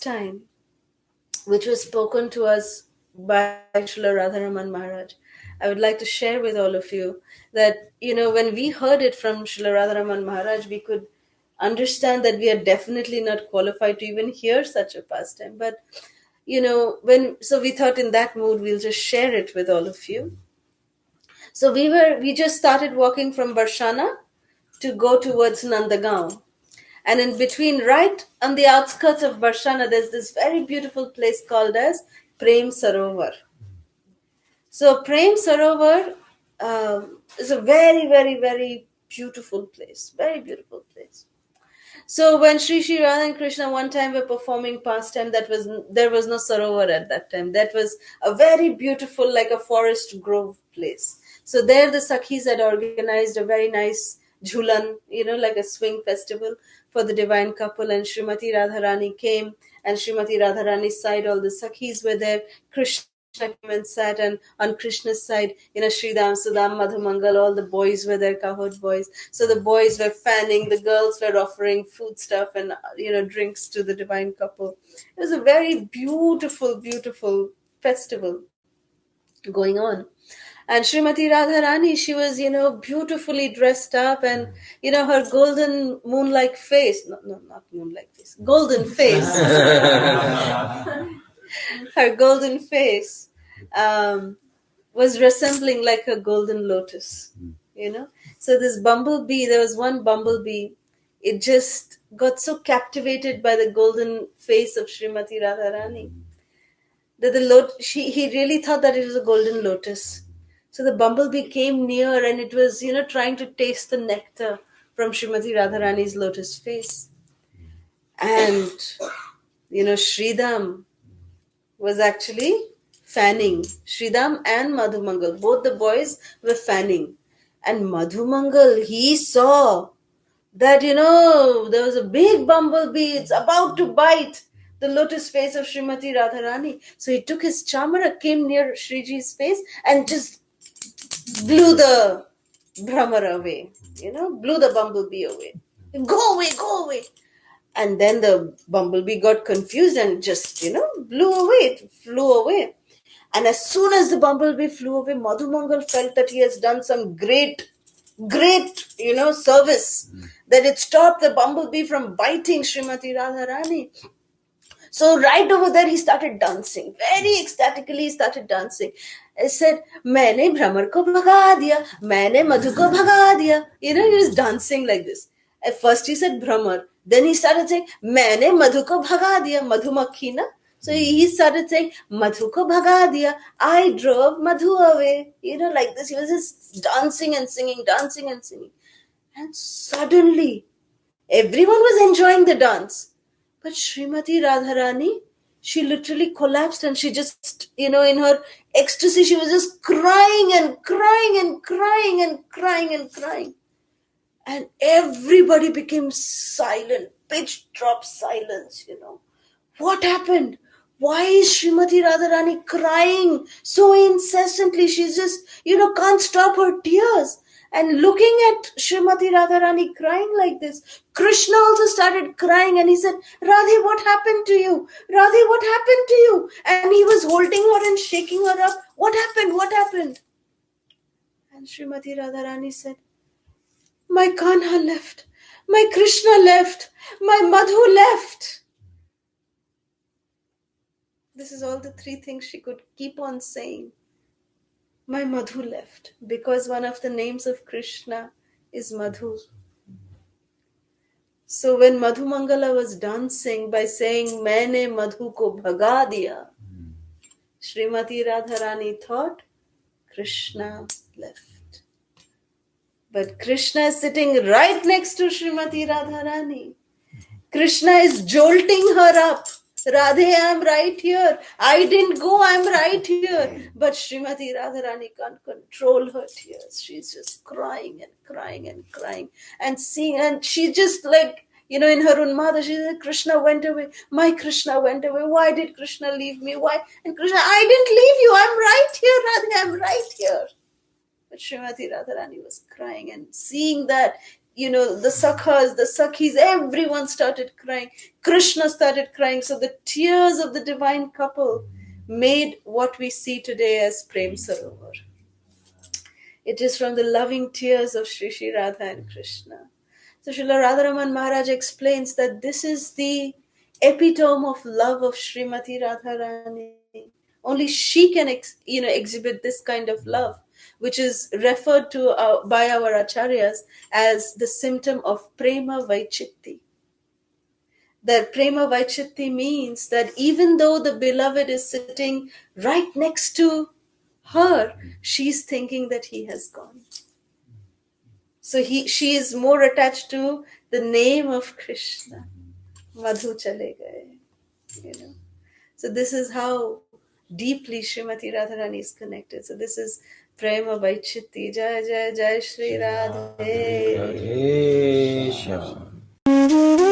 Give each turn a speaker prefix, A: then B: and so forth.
A: pastime which was spoken to us by Srila Radharaman Maharaj. I would like to share with all of you that, when we heard it from Srila Radharaman Maharaj, we could understand that we are definitely not qualified to even hear such a pastime. But, so we thought in that mood, we'll just share it with all of you. So we just started walking from Barshana to go towards Nandagaon. And in between, right on the outskirts of Barshana, there's this very beautiful place called as Prem Sarovar. So Prem Sarovar is a very, very, very beautiful place. Very beautiful place. So when Sri Radha and Krishna one time were performing pastime, there was no Sarovar at that time. That was a very beautiful, like a forest grove place. So there the Sakhis had organized a very nice Jhulan, like a swing festival for the divine couple, and Srimati Radharani came, and Srimati Radharani's side, all the Sakhis were there. Krishna came and sat, and on Krishna's side, Sridam, Sudam, Madhumangal, all the boys were there, Kahut boys. So the boys were fanning, the girls were offering food stuff and, drinks to the divine couple. It was a very beautiful, beautiful festival going on. And Srimati Radharani, she was, beautifully dressed up, and, her golden moon-like face, no, not moon-like face, golden face, her golden face was resembling like a golden lotus, So this bumblebee, there was one bumblebee, it just got so captivated by the golden face of Srimati Radharani that he really thought that it was a golden lotus. So the bumblebee came near, and it was, trying to taste the nectar from Srimati Radharani's lotus face. And, Sridham was actually fanning. Sridham and Madhumangal, both the boys were fanning. And Madhumangal, he saw that, there was a big bumblebee, it's about to bite the lotus face of Srimati Radharani. So he took his chamara, came near Sriji's face, and just blew the Brahmara away, blew the bumblebee away. Go away, go away. And then the bumblebee got confused and just, blew away. It flew away. And as soon as the bumblebee flew away, Madhumangal felt that he has done some great, service. That it stopped the bumblebee from biting Srimati Radharani. So right over there, he started dancing. Very ecstatically, he started dancing. He said, "Maine Brahmar ko bhaga diya, maine Madhu ko bhaga diya." He was dancing like this. At first he said Brahmar. Then he started saying, "Maine Madhu ko bhaga diya." Madhumakhi na. So he started saying, "Madhu ko bhaga diya." I drove Madhu away. Like this. He was just dancing and singing, dancing and singing. And suddenly, everyone was enjoying the dance. But Srimati Radharani, she literally collapsed, and she just, in her ecstasy, she was just crying and crying and crying and crying and crying. And everybody became silent, pitch drop silence, What happened? Why is Srimati Radharani crying so incessantly? She's just, can't stop her tears. And looking at Srimati Radharani crying like this, Krishna also started crying, and he said, "Radhe, what happened to you? Radhe, what happened to you?" And he was holding her and shaking her up. What happened? What happened? And Srimati Radharani said, "My Kanha left. My Krishna left. My Madhu left." This is all the three things she could keep on saying. My Madhu left, because one of the names of Krishna is Madhu. So when Madhu Mangala was dancing by saying, "Maine Madhu ko bhaga diya," Srimati Radharani thought Krishna left. But Krishna is sitting right next to Srimati Radharani. Krishna is jolting her up. "Radhe, I'm right here. I didn't go, I'm right here." But Srimati Radharani can't control her tears. She's just crying and crying and crying and seeing, and she just like, in her Unmada, she said, "Krishna went away. My Krishna went away. Why did Krishna leave me? Why?" And Krishna, "I didn't leave you. I'm right here, Radhe. I'm right here." But Srimati Radharani was crying, and seeing that, the sakhas, the sakhis, everyone started crying. Krishna started crying. So the tears of the divine couple made what we see today as Prem Sarovar. It is from the loving tears of Shri Shri Radha and Krishna. So Srila Radharaman Maharaj explains that this is the epitome of love of Srimati Radharani. Only she can exhibit this kind of love, which is referred to by our acharyas as the symptom of prema vaichitti. That prema vaichitti means that even though the beloved is sitting right next to her, she's thinking that he has gone. So she is more attached to the name of Krishna. Madhu chale gaye. So this is how deeply Srimati Radharani is connected. So this is Prema Vaichitti. Jai Jai Jai Shri Radhe.
B: Radhe Shyam.